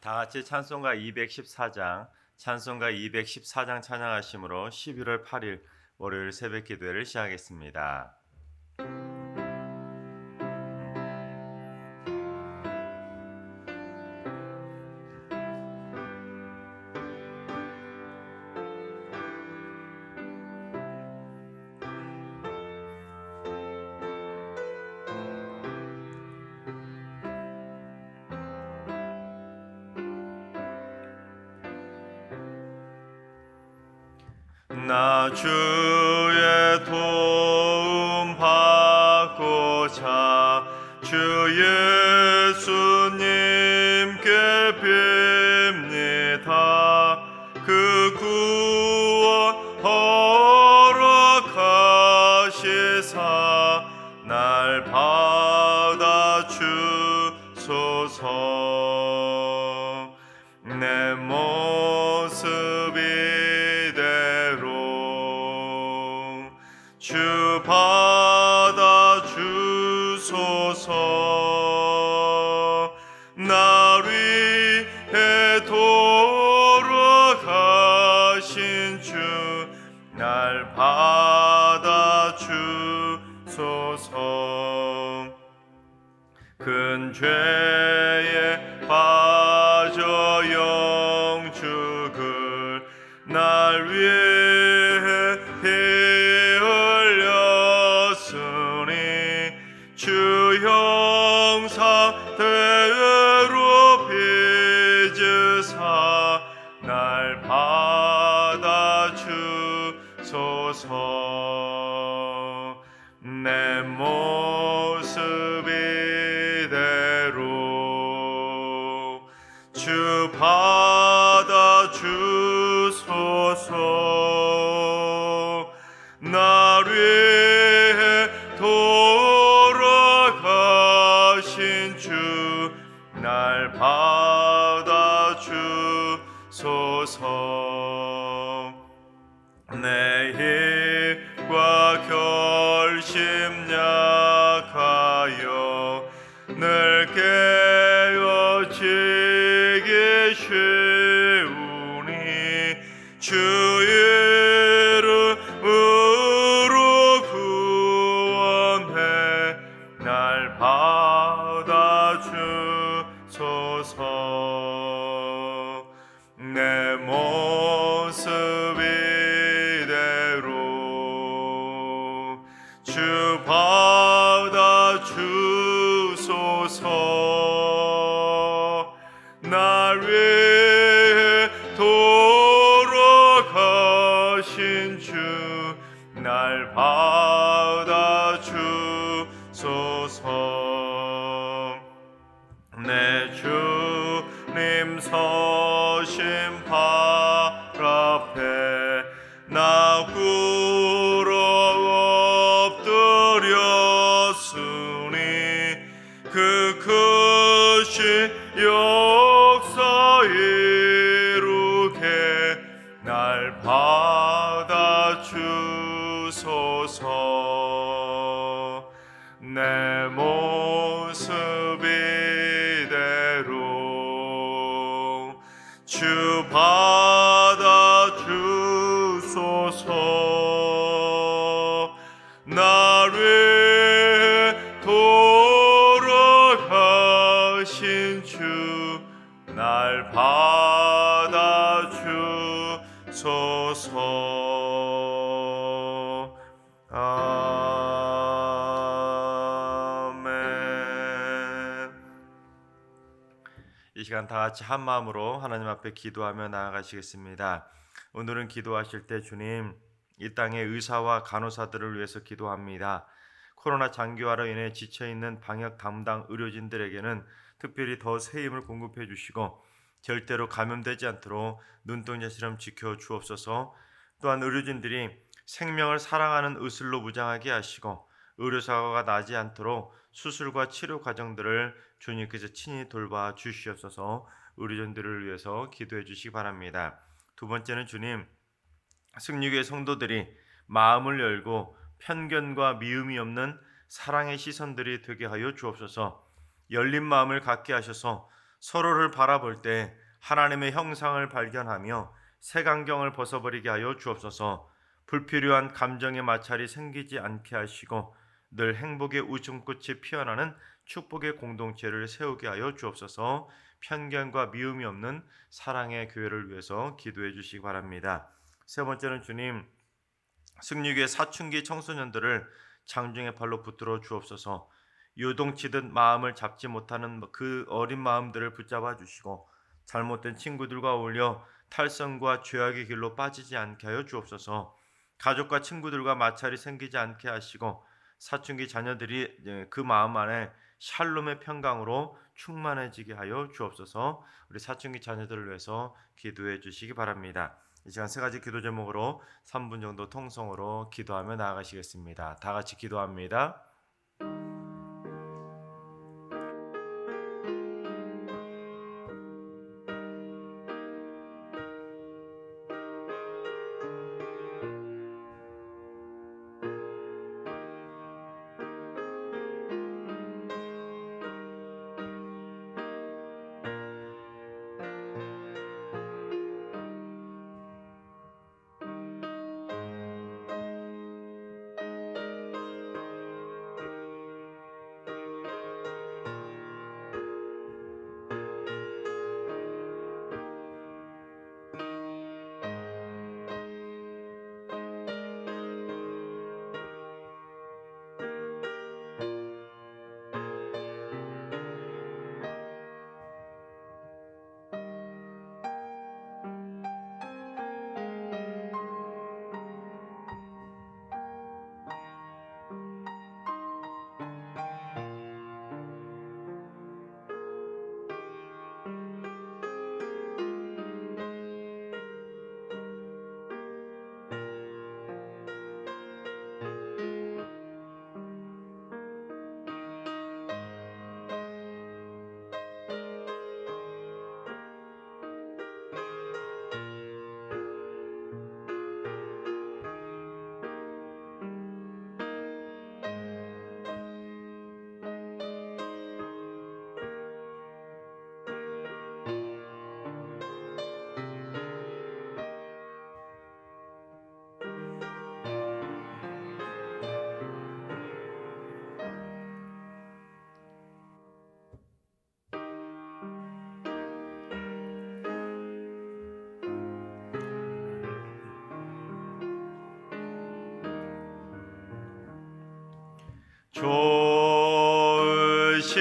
다 같이 찬송가 214장, 찬송가 214장 찬양하심으로 11월 8일 월요일 새벽 기도회를 시작하겠습니다. 나 주의 도움 받고자 주 예수님께 빕니다. 그 구원 허락하시사 날 받아 주소서. 내 모습 주 받아 주소서. 날 위해 돌아가신 주 날 받아 주소서. 큰 죄에 빠져 영죽을 날 위해 주 형상대로 빚으사 날 받아 주소서. 내 모습 이대로 주 받아 주소서. 날 위해 돌아가신 주 날 받아 주소서. 내 힘과 결심 약하여 늘 깨어지기 쉬우니 주 이름으로 구원해 날 받아 주소서. 내 모습 이대로 주 받아 주소서. 날 위해 돌아가신 주 날 받아 주소서. 내 주님 서신 발 앞에 나 꿇어 엎드렸으니 그 크신 역사 이루게 날 받아 주소서. 내 모습 이대로 주 받아 주소서. 날 위해 돌아가신 주 날 받아 주소서. 아멘. 이 시간 다 같이 한 마음으로 하나님 앞에 기도하며 나아가시겠습니다. 오늘은 기도하실 때 주님, 이 땅의 의사와 간호사들을 위해서 기도합니다. 코로나 장기화로 인해 지쳐있는 방역 담당 의료진들에게는 특별히 더 새 힘을 공급해 주시고 절대로 감염되지 않도록 눈동자처럼 지켜 주옵소서. 또한 의료진들이 생명을 사랑하는 의술로 무장하게 하시고 의료사고가 나지 않도록 수술과 치료 과정들을 주님께서 친히 돌봐 주시옵소서. 의료진들을 위해서 기도해 주시기 바랍니다. 두 번째는 주님, 승리교회 성도들이 마음을 열고 편견과 미움이 없는 사랑의 시선들이 되게 하여 주옵소서. 열린 마음을 갖게 하셔서 서로를 바라볼 때 하나님의 형상을 발견하며 색안경을 벗어버리게 하여 주옵소서. 불필요한 감정의 마찰이 생기지 않게 하시고 늘 행복의 웃음꽃이 피어나는 축복의 공동체를 세우게 하여 주옵소서. 편견과 미움이 없는 사랑의 교회를 위해서 기도해 주시기 바랍니다. 세 번째는 주님, 승리교회 사춘기 청소년들을 장중의 팔로 붙들어 주옵소서. 요동치듯 마음을 잡지 못하는 그 어린 마음들을 붙잡아 주시고 잘못된 친구들과 어울려 탈선과 죄악의 길로 빠지지 않게 하여 주옵소서. 가족과 친구들과 마찰이 생기지 않게 하시고 사춘기 자녀들이 그 마음 안에 샬롬의 평강으로 충만해지게 하여 주옵소서. 우리 사춘기 자녀들을 위해서 기도해 주시기 바랍니다. 이 시간 세 가지 기도 제목으로 3분 정도 통성으로 기도하며 나아가시겠습니다. 다 같이 기도합니다. 좋으신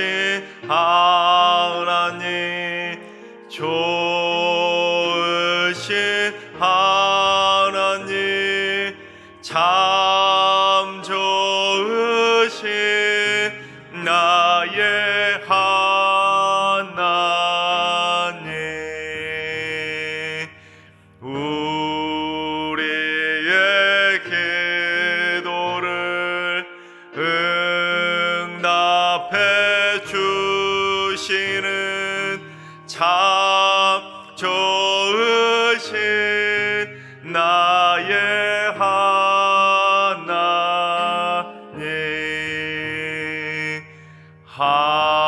하나님, 좋으신 하나님, 참 좋으신 나의 하나님, 우리의 기도를 응답해 주시는 참 좋으신 나의 하나님, 한없는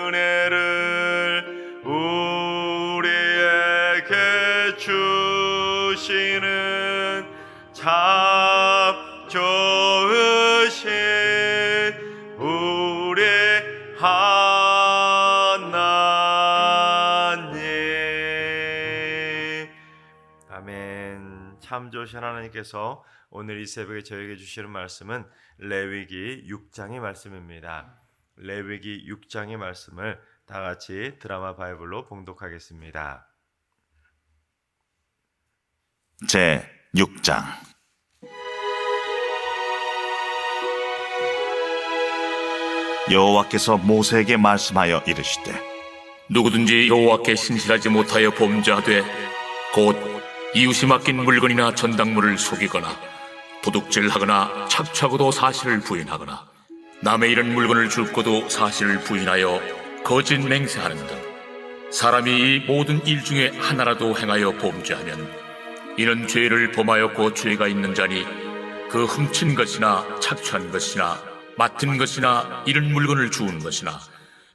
은혜를 우리에게 주시는 참 좋으신 우리 하나님. 아멘. 참 좋으신 하나님께서 오늘 이 새벽에 저에게 주시는 말씀은 레위기 6장의 말씀입니다. 레위기 6장의 말씀을 다 같이 드라마 바이블로 봉독하겠습니다. 제 6장. 여호와께서 모세에게 말씀하여 이르시되, 누구든지 여호와께 신실하지 못하여 범죄하되 곧 이웃이 맡긴 물건이나 전당물을 속이거나 도둑질하거나 착취하고도 사실을 부인하거나 남의 이런 물건을 줍고도 사실을 부인하여 거짓 맹세하는 등 사람이 이 모든 일 중에 하나라도 행하여 범죄하면 이는 죄를 범하였고 죄가 있는 자니 그 훔친 것이나 착취한 것이나 맡은 것이나 이런 물건을 주운 것이나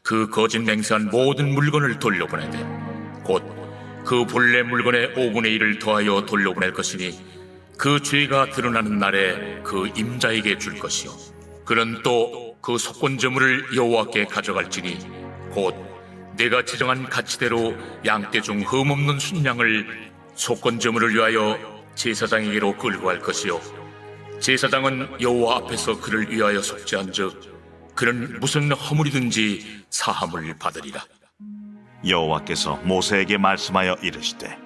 그 거짓 맹세한 모든 물건을 돌려보내되 곧 그 본래 물건의 5분의 1을 더하여 돌려보낼 것이니 그 죄가 드러나는 날에 그 임자에게 줄 것이요 그는 또 그 속건제물을 여호와께 가져갈지니 곧 내가 지정한 가치대로 양떼 중 흠없는 순양을 속건제물을 위하여 제사장에게로 끌고 갈 것이요 제사장은 여호와 앞에서 그를 위하여 속죄한즉 그는 무슨 허물이든지 사함을 받으리라. 여호와께서 모세에게 말씀하여 이르시되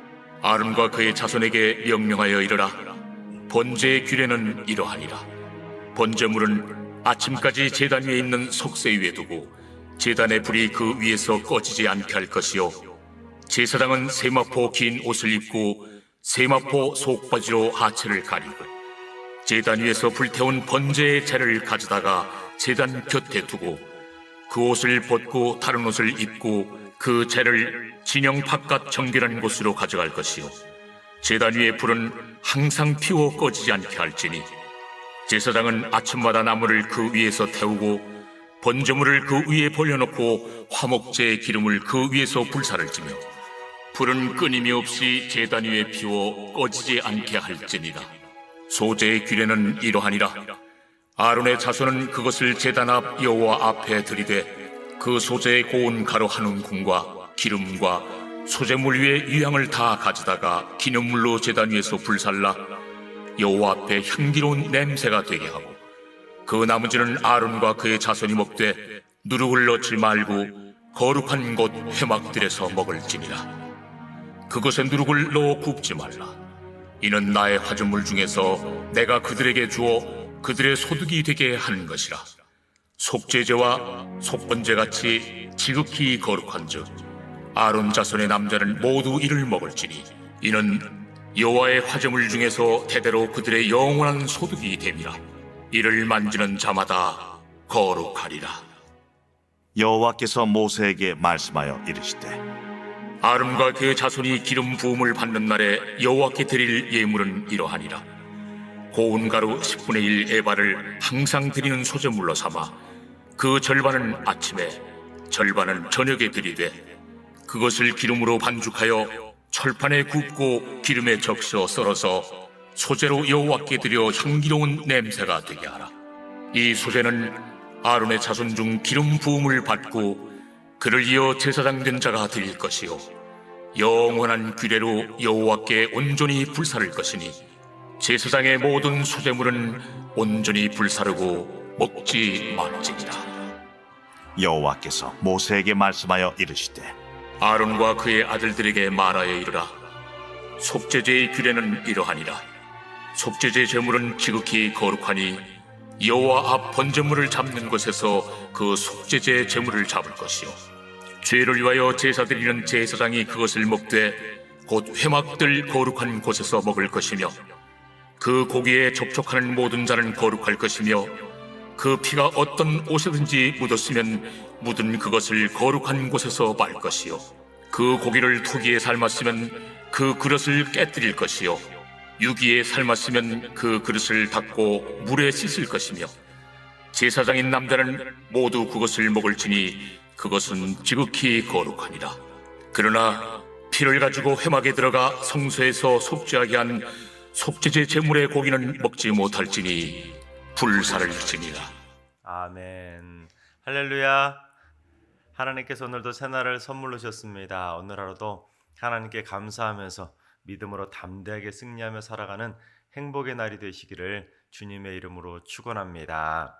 아론과 그의 자손에게 명령하여 이르라. 번제의 규례는 이러하니라. 번제물은 아침까지 제단 위에 있는 속세 위에 두고 제단의 불이 그 위에서 꺼지지 않게 할 것이요 제사장은 세마포 긴 옷을 입고 세마포 속바지로 하체를 가리고 제단 위에서 불태운 번제의 재를 가져다가 제단 곁에 두고 그 옷을 벗고 다른 옷을 입고 그 재를 진영 바깥 정결한 곳으로 가져갈 것이요 제단 위의 불은 항상 피워 꺼지지 않게 할지니 제사장은 아침마다 나무를 그 위에서 태우고 번제물을 그 위에 벌려놓고 화목제의 기름을 그 위에서 불사를 지며 불은 끊임이 없이 제단 위에 피워 꺼지지 않게 할지니라. 소제의 규례는 이러하니라. 아론의 자손은 그것을 제단 앞 여호와 앞에 들이되 그 소제의 고운 가루 한 움큼과 기름과 소제물 위에 유향을 다 가져다가 기념물로 제단 위에서 불살라 여호와 앞에 향기로운 냄새가 되게 하고 그 나머지는 아론과 그의 자손이 먹되 누룩을 넣지 말고 거룩한 곳 회막들에서 먹을지니라. 그것에 누룩을 넣어 굽지 말라. 이는 나의 화전물 중에서 내가 그들에게 주어 그들의 소득이 되게 하는 것이라. 속죄제와 속번제같이 지극히 거룩한즉 아론 자손의 남자는 모두 이를 먹을지니 이는 여호와의 화제물 중에서 대대로 그들의 영원한 소득이 됨이라. 이를 만지는 자마다 거룩하리라. 여호와께서 모세에게 말씀하여 이르시되 아론과 그의 자손이 기름 부음을 받는 날에 여호와께 드릴 예물은 이러하니라. 고운 가루 10분의 1 에바를 항상 드리는 소제물로 삼아 그 절반은 아침에 절반은 저녁에 드리되 그것을 기름으로 반죽하여 철판에 굽고 기름에 적셔 썰어서 소제로 여호와께 드려 향기로운 냄새가 되게 하라. 이 소제는 아론의 자손 중 기름 부음을 받고 그를 이어 제사장 된 자가 드릴 것이요 영원한 규례로 여호와께 온전히 불사를 것이니 제사장의 모든 소제물은 온전히 불사르고 먹지 말지니라. 여호와께서 모세에게 말씀하여 이르시되 아론과 그의 아들들에게 말하여 이르라. 속죄제의 규례는 이러하니라. 속죄제 제물은 지극히 거룩하니 여호와 앞 번제물을 잡는 곳에서 그 속죄제 제물을 잡을 것이요 죄를 위하여 제사 드리는 제사장이 그것을 먹되 곧 회막들 거룩한 곳에서 먹을 것이며 그 고기에 접촉하는 모든 자는 거룩할 것이며 그 피가 어떤 옷에든지 묻었으면 묻은 그것을 거룩한 곳에서 말 것이요 그 고기를 토기에 삶았으면 그 그릇을 깨뜨릴 것이요 유기에 삶았으면 그 그릇을 닦고 물에 씻을 것이며 제사장인 남자는 모두 그것을 먹을지니 그것은 지극히 거룩하니라. 그러나 피를 가지고 회막에 들어가 성소에서 속죄하게 한 속죄제 제물의 고기는 먹지 못할지니 불사를지니라. 아멘. 할렐루야. 하나님께서 오늘도 새날을 선물로 주셨습니다. 오늘 하루도 하나님께 감사하면서 믿음으로 담대하게 승리하며 살아가는 행복의 날이 되시기를 주님의 이름으로 축원합니다.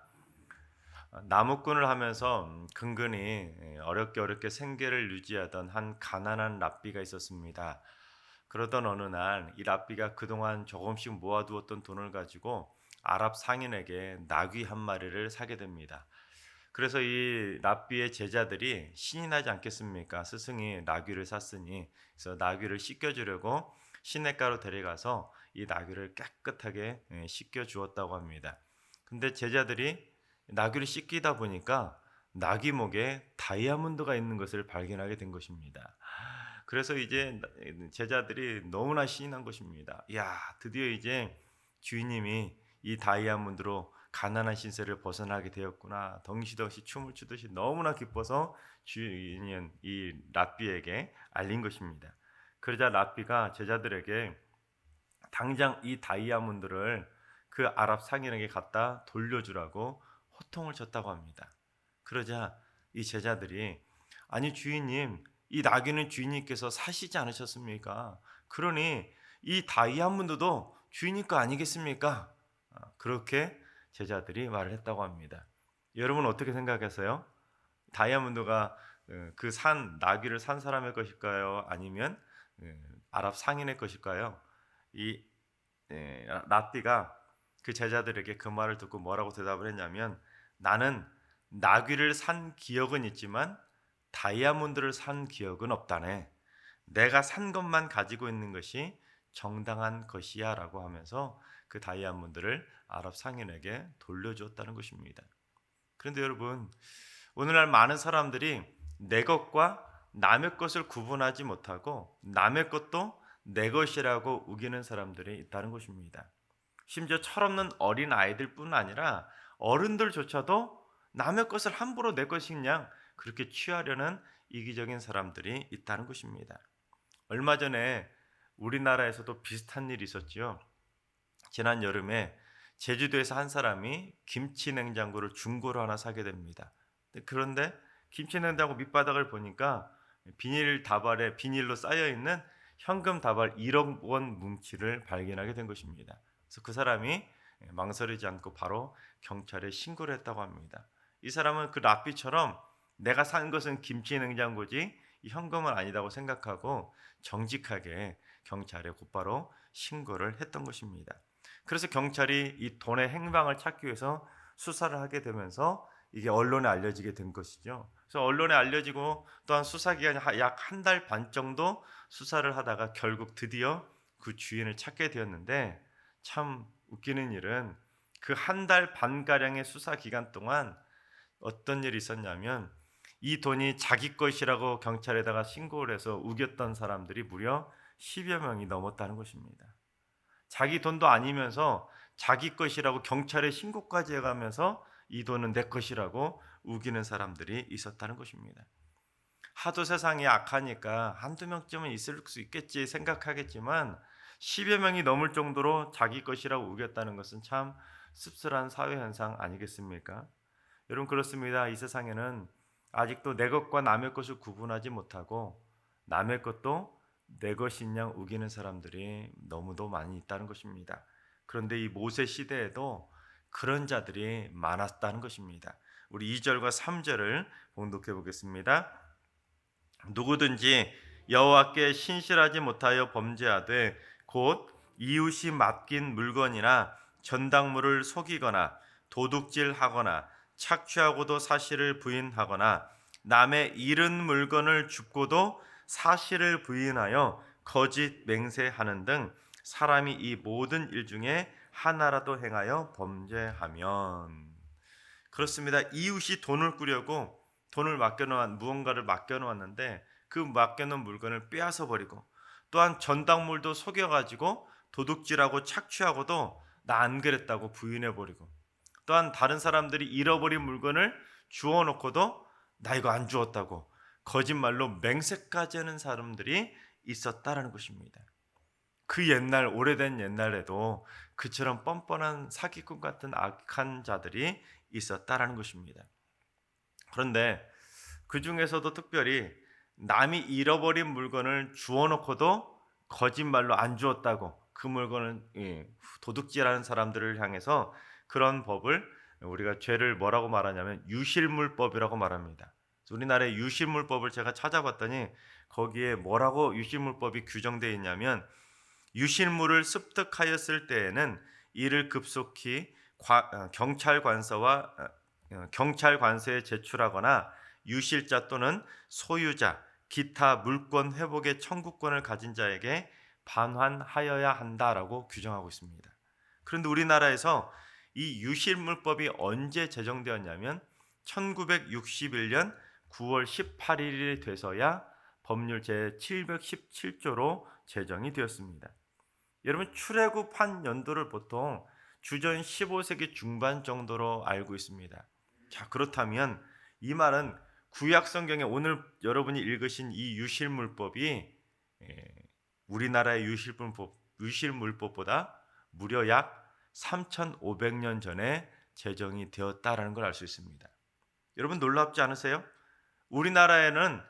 나무꾼을 하면서 근근히 어렵게 생계를 유지하던 한 가난한 랍비가 있었습니다. 그러던 어느 날 이 랍비가 그동안 조금씩 모아두었던 돈을 가지고 아랍 상인에게 나귀 한 마리를 사게 됩니다. 그래서 이 랍비의 제자들이 신이 나지 않겠습니까? 스승이 나귀를 샀으니. 그래서 나귀를 씻겨주려고 시냇가로 데려가서 이 나귀를 깨끗하게 씻겨 주었다고 합니다. 근데 제자들이 나귀를 씻기다 보니까 나귀 목에 다이아몬드가 있는 것을 발견하게 된 것입니다. 그래서 이제 제자들이 너무나 신이 난 것입니다. 야, 드디어 이제 주인님이 이 다이아몬드로 가난한 신세를 벗어나게 되었구나. 덩시덩시 춤을 추듯이 너무나 기뻐서 주인인 이 랍비에게 알린 것입니다. 그러자 랍비가 제자들에게 당장 이 다이아몬드를 그 아랍 상인에게 갖다 돌려주라고 호통을 쳤다고 합니다. 그러자 이 제자들이 아니 주인님, 이 나귀는 주인님께서 사시지 않으셨습니까? 그러니 이 다이아몬드도 주인님 거 아니겠습니까? 그렇게 제자들이 말을 했다고 합니다. 여러분 어떻게 생각하세요? 다이아몬드가 그 산 나귀를 산 사람의 것일까요? 아니면 아랍 상인의 것일까요? 이 랍비가 그 제자들에게 그 말을 듣고 뭐라고 대답을 했냐면 나는 나귀를 산 기억은 있지만 다이아몬드를 산 기억은 없다네. 내가 산 것만 가지고 있는 것이 정당한 것이야 라고 하면서 그 다이아몬드를 아랍 상인에게 돌려주었다는 것입니다. 그런데 여러분, 오늘날 많은 사람들이 내 것과 남의 것을 구분하지 못하고 남의 것도 내 것이라고 우기는 사람들이 있다는 것입니다. 심지어 철없는 어린 아이들뿐 아니라 어른들조차도 남의 것을 함부로 내 것인 양 그렇게 취하려는 이기적인 사람들이 있다는 것입니다. 얼마 전에 우리나라에서도 비슷한 일이 있었지요. 지난 여름에 제주도에서 한 사람이 김치 냉장고를 중고로 하나 사게 됩니다. 그런데 김치 냉장고 밑바닥을 보니까 비닐로 쌓여 있는 현금 다발 1억 원 뭉치를 발견하게 된 것입니다. 그래서 그 사람이 망설이지 않고 바로 경찰에 신고를 했다고 합니다. 이 사람은 그 랍비처럼 내가 산 것은 김치 냉장고지 이 현금은 아니다고 생각하고 정직하게 경찰에 곧바로 신고를 했던 것입니다. 그래서 경찰이 이 돈의 행방을 찾기 위해서 수사를 하게 되면서 이게 언론에 알려지게 된 것이죠. 그래서 언론에 알려지고 또한 수사 기간이 약 한 달 반 정도 수사를 하다가 결국 드디어 그 주인을 찾게 되었는데 참 웃기는 일은 그 한 달 반 가량의 수사 기간 동안 어떤 일이 있었냐면 이 돈이 자기 것이라고 경찰에다가 신고를 해서 우겼던 사람들이 무려 10여 명이 넘었다는 것입니다. 자기 돈도 아니면서 자기 것이라고 경찰에 신고까지 해가면서 이 돈은 내 것이라고 우기는 사람들이 있었다는 것입니다. 하도 세상이 악하니까 한두 명쯤은 있을 수 있겠지 생각하겠지만 10여 명이 넘을 정도로 자기 것이라고 우겼다는 것은 참 씁쓸한 사회현상 아니겠습니까? 여러분 그렇습니다. 이 세상에는 아직도 내 것과 남의 것을 구분하지 못하고 남의 것도 내 것인 양 우기는 사람들이 너무도 많이 있다는 것입니다. 그런데 이 모세 시대에도 그런 자들이 많았다는 것입니다. 우리 2절과 3절을 봉독해 보겠습니다. 누구든지 여호와께 신실하지 못하여 범죄하되 곧 이웃이 맡긴 물건이나 전당물을 속이거나 도둑질하거나 착취하고도 사실을 부인하거나 남의 잃은 물건을 줍고도 사실을 부인하여 거짓 맹세하는 등 사람이 이 모든 일 중에 하나라도 행하여 범죄하면 그렇습니다. 이웃이 돈을 꾸려고 돈을 무언가를 맡겨놓았는데 그 맡겨놓은 물건을 빼앗아 버리고 또한 전당물도 속여가지고 도둑질하고 착취하고도 나 안 그랬다고 부인해 버리고 또한 다른 사람들이 잃어버린 물건을 주워놓고도 나 이거 안 주웠다고 거짓말로 맹세까지 하는 사람들이 있었다라는 것입니다. 그 옛날 오래된 옛날에도 그처럼 뻔뻔한 사기꾼 같은 악한 자들이 있었다라는 것입니다. 그런데 그 중에서도 특별히 남이 잃어버린 물건을 주워놓고도 거짓말로 안 주었다고 그 물건을 도둑질하는 사람들을 향해서 그런 법을 우리가 죄를 뭐라고 말하냐면 유실물법이라고 말합니다. 우리나라의 유실물법을 제가 찾아봤더니 거기에 뭐라고 유실물법이 규정되어 있냐면 유실물을 습득하였을 때에는 이를 급속히 경찰관서에 제출하거나 유실자 또는 소유자, 기타 물권 회복의 청구권을 가진 자에게 반환하여야 한다라고 규정하고 있습니다. 그런데 우리나라에서 이 유실물법이 언제 제정되었냐면 1961년 9월 18일이 돼서야 법률 제717조로 제정이 되었습니다. 여러분 출애굽한 연도를 보통 주전 15세기 중반 정도로 알고 있습니다. 자, 그렇다면 이 말은 구약 성경에 오늘 여러분이 읽으신 이 유실물법이 우리나라의 유실물법보다 무려 약 3,500년 전에 제정이 되었다라는 걸 알 수 있습니다. 여러분 놀랍지 않으세요? 우리나라에는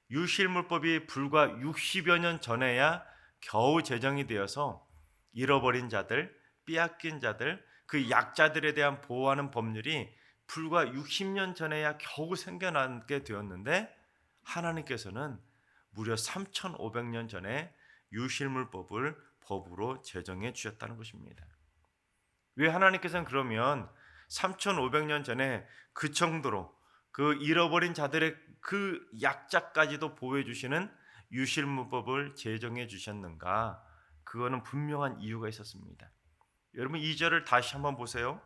유실물법이 불과 60여 년 전에야 겨우 제정이 되어서 잃어버린 자들, 빼앗긴 자들, 그 약자들에 대한 보호하는 법률이 불과 60년 전에야 겨우 생겨나게 되었는데 하나님께서는 무려 3,500년 전에 유실물법을 법으로 제정해 주셨다는 것입니다. 왜 하나님께서는 그러면 3,500년 전에 그 정도로 그 잃어버린 자들의 그 약자까지도 보호해 주시는 유실물법을 제정해 주셨는가? 그거는 분명한 이유가 있었습니다. 여러분 2절을 다시 한번 보세요.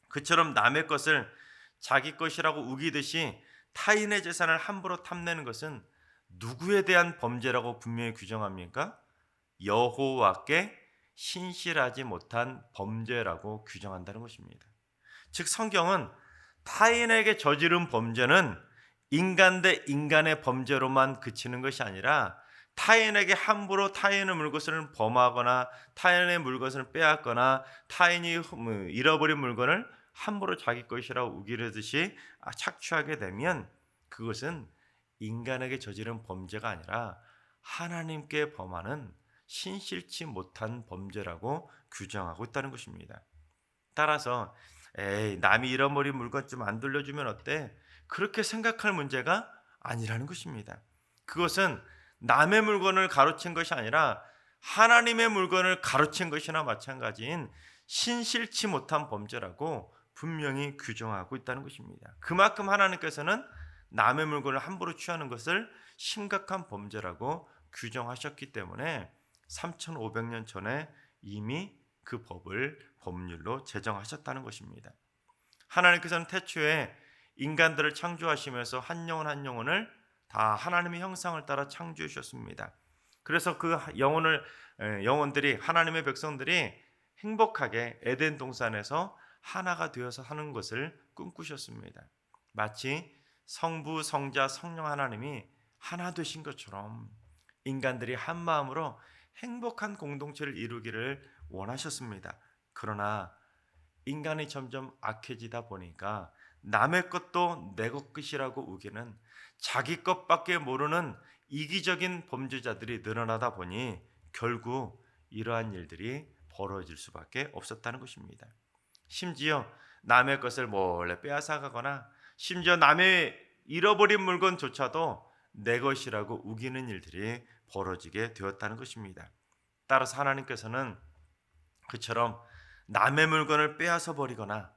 그처럼 남의 것을 자기 것이라고 우기듯이 타인의 재산을 함부로 탐내는 것은 누구에 대한 범죄라고 분명히 규정합니까? 여호와께 신실하지 못한 범죄라고 규정한다는 것입니다. 즉 성경은 타인에게 저지른 범죄는 인간 대 인간의 범죄로만 그치는 것이 아니라 타인에게 함부로 타인의 물것을 범하거나 타인의 물것을 빼앗거나 타인이 잃어버린 물건을 함부로 자기 것이라고 우기려듯이 착취하게 되면 그것은 인간에게 저지른 범죄가 아니라 하나님께 범하는 신실치 못한 범죄라고 규정하고 있다는 것입니다. 따라서 남이 잃어버린 물건 좀 안 돌려주면 어때? 그렇게 생각할 문제가 아니라는 것입니다. 그것은 남의 물건을 가로챈 것이 아니라 하나님의 물건을 가로챈 것이나 마찬가지인 신실치 못한 범죄라고 분명히 규정하고 있다는 것입니다. 그만큼 하나님께서는 남의 물건을 함부로 취하는 것을 심각한 범죄라고 규정하셨기 때문에 3,500년 전에 이미 그 법률로 제정하셨다는 것입니다. 하나님께서는 태초에 인간들을 창조하시면서 한 영혼 한 영혼을 다 하나님의 형상을 따라 창조해 주셨습니다. 그래서 그 영혼들이 하나님의 백성들이 행복하게 에덴 동산에서 하나가 되어서 사는 것을 꿈꾸셨습니다. 마치 성부, 성자, 성령 하나님이 하나 되신 것처럼 인간들이 한 마음으로 행복한 공동체를 이루기를 원하셨습니다. 그러나 인간이 점점 악해지다 보니까 남의 것도 내 것이라고 우기는 자기 것밖에 모르는 이기적인 범죄자들이 늘어나다 보니 결국 이러한 일들이 벌어질 수밖에 없었다는 것입니다. 심지어 남의 것을 몰래 빼앗아가거나 심지어 남의 잃어버린 물건조차도 내 것이라고 우기는 일들이 벌어지게 되었다는 것입니다. 따라서 하나님께서는 그처럼 남의 물건을 빼앗아 버리거나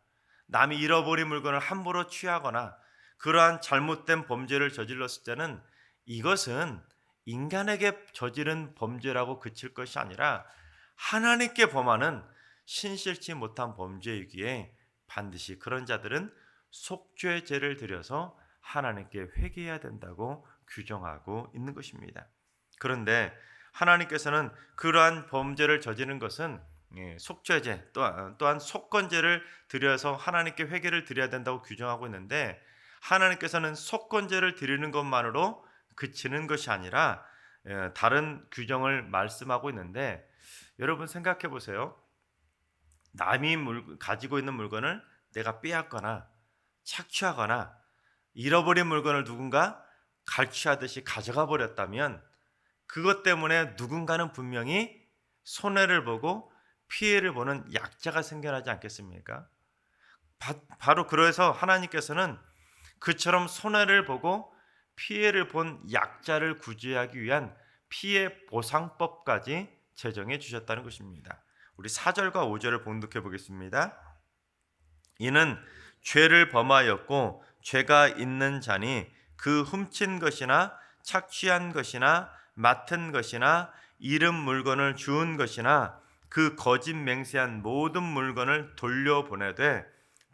남이 잃어버린 물건을 함부로 취하거나 그러한 잘못된 범죄를 저질렀을 때는 이것은 인간에게 저지른 범죄라고 그칠 것이 아니라 하나님께 범하는 신실치 못한 범죄이기에 반드시 그런 자들은 속죄 제를 드려서 하나님께 회개해야 된다고 규정하고 있는 것입니다. 그런데 하나님께서는 그러한 범죄를 저지른 것은 속죄제 또한 속건제를 드려서 하나님께 회개를 드려야 된다고 규정하고 있는데 하나님께서는 속건제를 드리는 것만으로 그치는 것이 아니라 다른 규정을 말씀하고 있는데 여러분 생각해 보세요. 남이 가지고 있는 물건을 내가 빼앗거나 착취하거나 잃어버린 물건을 누군가 갈취하듯이 가져가 버렸다면 그것 때문에 누군가는 분명히 손해를 보고 피해를 보는 약자가 생겨나지 않겠습니까? 바로 그래서 하나님께서는 그처럼 손해를 보고 피해를 본 약자를 구제하기 위한 피해 보상법까지 제정해 주셨다는 것입니다. 우리 4절과 5절을 봉독해 보겠습니다. 이는 죄를 범하였고 죄가 있는 자니 그 훔친 것이나 착취한 것이나 맡은 것이나 잃은 물건을 주운 것이나 그 거짓 맹세한 모든 물건을 돌려보내되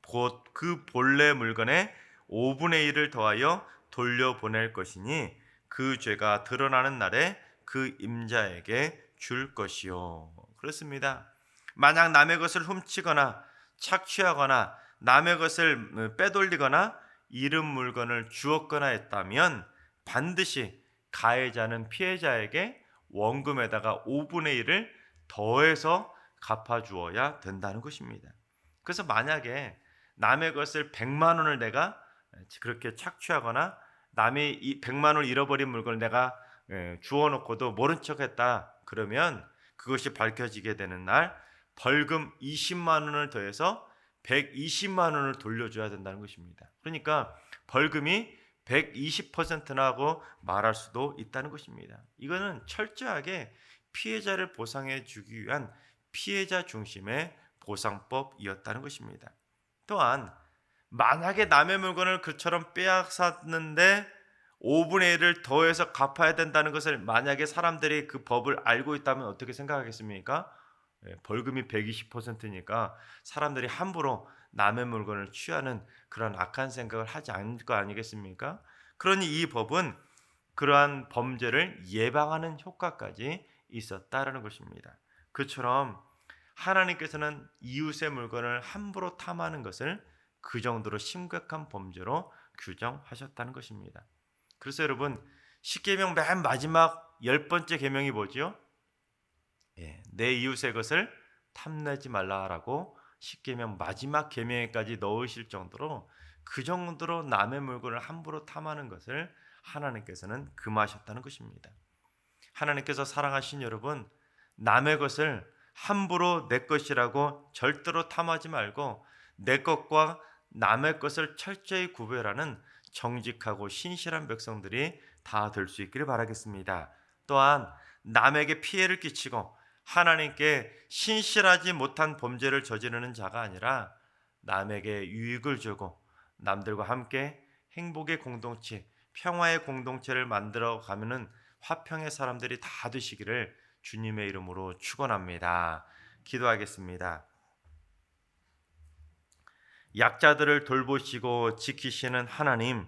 곧 그 본래 물건의 5분의 1을 더하여 돌려보낼 것이니 그 죄가 드러나는 날에 그 임자에게 줄 것이요. 그렇습니다. 만약 남의 것을 훔치거나 착취하거나 남의 것을 빼돌리거나 잃은 물건을 주었거나 했다면 반드시 가해자는 피해자에게 원금에다가 5분의 1을 더해서 갚아주어야 된다는 것입니다. 그래서 만약에 남의 것을 100만 원을 내가 그렇게 착취하거나 남이 이 100만 원을 잃어버린 물건을 내가 주워놓고도 모른 척했다, 그러면 그것이 밝혀지게 되는 날 벌금 20만 원을 더해서 120만 원을 돌려줘야 된다는 것입니다. 그러니까 벌금이 120%나 하고 말할 수도 있다는 것입니다. 이거는 철저하게 피해자를 보상해 주기 위한 피해자 중심의 보상법이었다는 것입니다. 또한 만약에 남의 물건을 그처럼 빼앗았는데 5분의 1을 더해서 갚아야 된다는 것을 만약에 사람들이 그 법을 알고 있다면 어떻게 생각하겠습니까? 벌금이 120%니까 사람들이 함부로 남의 물건을 취하는 그런 악한 생각을 하지 않을 거 아니겠습니까? 그러니 이 법은 그러한 범죄를 예방하는 효과까지 있었다라는 것입니다. 그처럼 하나님께서는 이웃의 물건을 함부로 탐하는 것을 그 정도로 심각한 범죄로 규정하셨다는 것입니다. 그래서 여러분, 십계명 맨 마지막 10번째 계명이 뭐지요? 내 이웃의 것을 탐내지 말라라고 십계명 마지막 계명에까지 넣으실 정도로 그 정도로 남의 물건을 함부로 탐하는 것을 하나님께서는 금하셨다는 것입니다. 하나님께서 사랑하신 여러분, 남의 것을 함부로 내 것이라고 절대로 탐하지 말고 내 것과 남의 것을 철저히 구별하는 정직하고 신실한 백성들이 다 될 수 있기를 바라겠습니다. 또한 남에게 피해를 끼치고 하나님께 신실하지 못한 범죄를 저지르는 자가 아니라 남에게 유익을 주고 남들과 함께 행복의 공동체, 평화의 공동체를 만들어 가면은 화평의 사람들이 다 되시기를 주님의 이름으로 축원합니다. 기도하겠습니다. 약자들을 돌보시고 지키시는 하나님,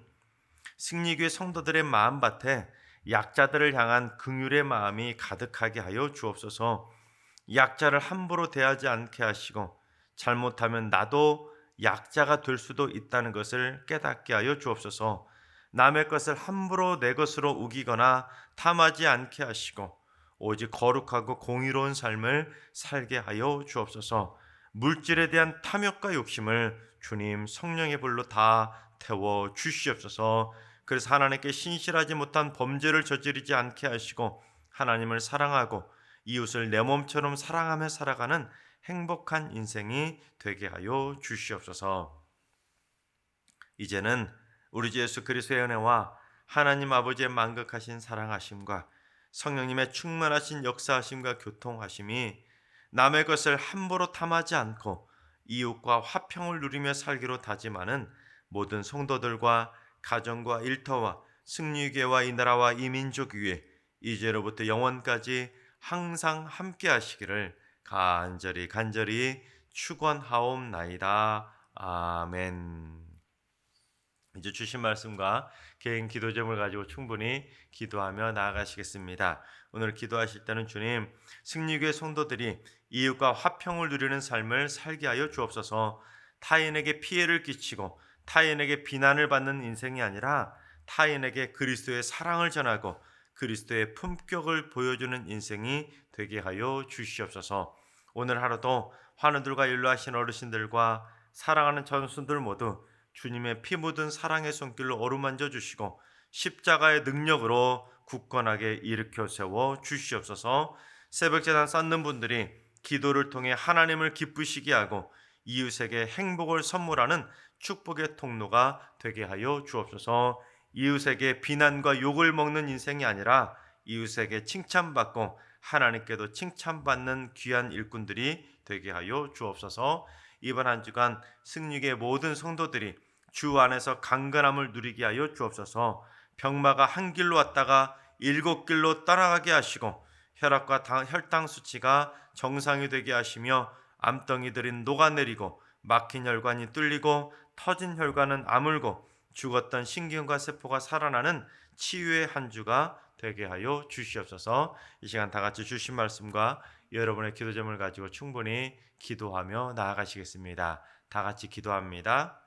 승리교회 성도들의 마음밭에 약자들을 향한 긍휼의 마음이 가득하게 하여 주옵소서. 약자를 함부로 대하지 않게 하시고 잘못하면 나도 약자가 될 수도 있다는 것을 깨닫게 하여 주옵소서. 남의 것을 함부로 내 것으로 우기거나 탐하지 않게 하시고 오직 거룩하고 공의로운 삶을 살게 하여 주옵소서. 물질에 대한 탐욕과 욕심을 주님 성령의 불로 다 태워 주시옵소서. 그래서 하나님께 신실하지 못한 범죄를 저지르지 않게 하시고 하나님을 사랑하고 이웃을 내 몸처럼 사랑하며 살아가는 행복한 인생이 되게 하여 주시옵소서. 이제는 우리 주 예수 그리스도의 은혜와 하나님 아버지의 만극하신 사랑하심과 성령님의 충만하신 역사하심과 교통하심이 남의 것을 함부로 탐하지 않고 이웃과 화평을 누리며 살기로 다짐하는 모든 성도들과 가정과 일터와 승리교회와 이 나라와 이 민족 위에 이제로부터 영원까지 항상 함께 하시기를 간절히 축원하옵나이다. 아멘. 이제 주신 말씀과 개인 기도 제목을 가지고 충분히 기도하며 나아가시겠습니다. 오늘 기도하실 때는 주님, 승리교회 성도들이 이웃과 화평을 누리는 삶을 살게 하여 주옵소서. 타인에게 피해를 끼치고 타인에게 비난을 받는 인생이 아니라 타인에게 그리스도의 사랑을 전하고 그리스도의 품격을 보여주는 인생이 되게 하여 주시옵소서. 오늘 하루도 환우들과 연로하신 어르신들과 사랑하는 전순들 모두 주님의 피 묻은 사랑의 손길로 어루만져 주시고 십자가의 능력으로 굳건하게 일으켜 세워 주시옵소서. 새벽제단 쌓는 분들이 기도를 통해 하나님을 기쁘시게 하고 이웃에게 행복을 선물하는 축복의 통로가 되게 하여 주옵소서. 이웃에게 비난과 욕을 먹는 인생이 아니라 이웃에게 칭찬받고 하나님께도 칭찬받는 귀한 일꾼들이 되게 하여 주옵소서. 이번 한 주간 승리교회 모든 성도들이 주 안에서 강건함을 누리게 하여 주옵소서. 병마가 한 길로 왔다가 7길로 떠나가게 하시고 혈압과 혈당 수치가 정상이 되게 하시며 암덩이들이 녹아내리고 막힌 혈관이 뚫리고 터진 혈관은 아물고 죽었던 신경과 세포가 살아나는 치유의 한 주가 되게 하여 주시옵소서. 이 시간 다 같이 주신 말씀과 여러분의 기도 제목을 가지고 충분히 기도하며 나아가시겠습니다. 다 같이 기도합니다.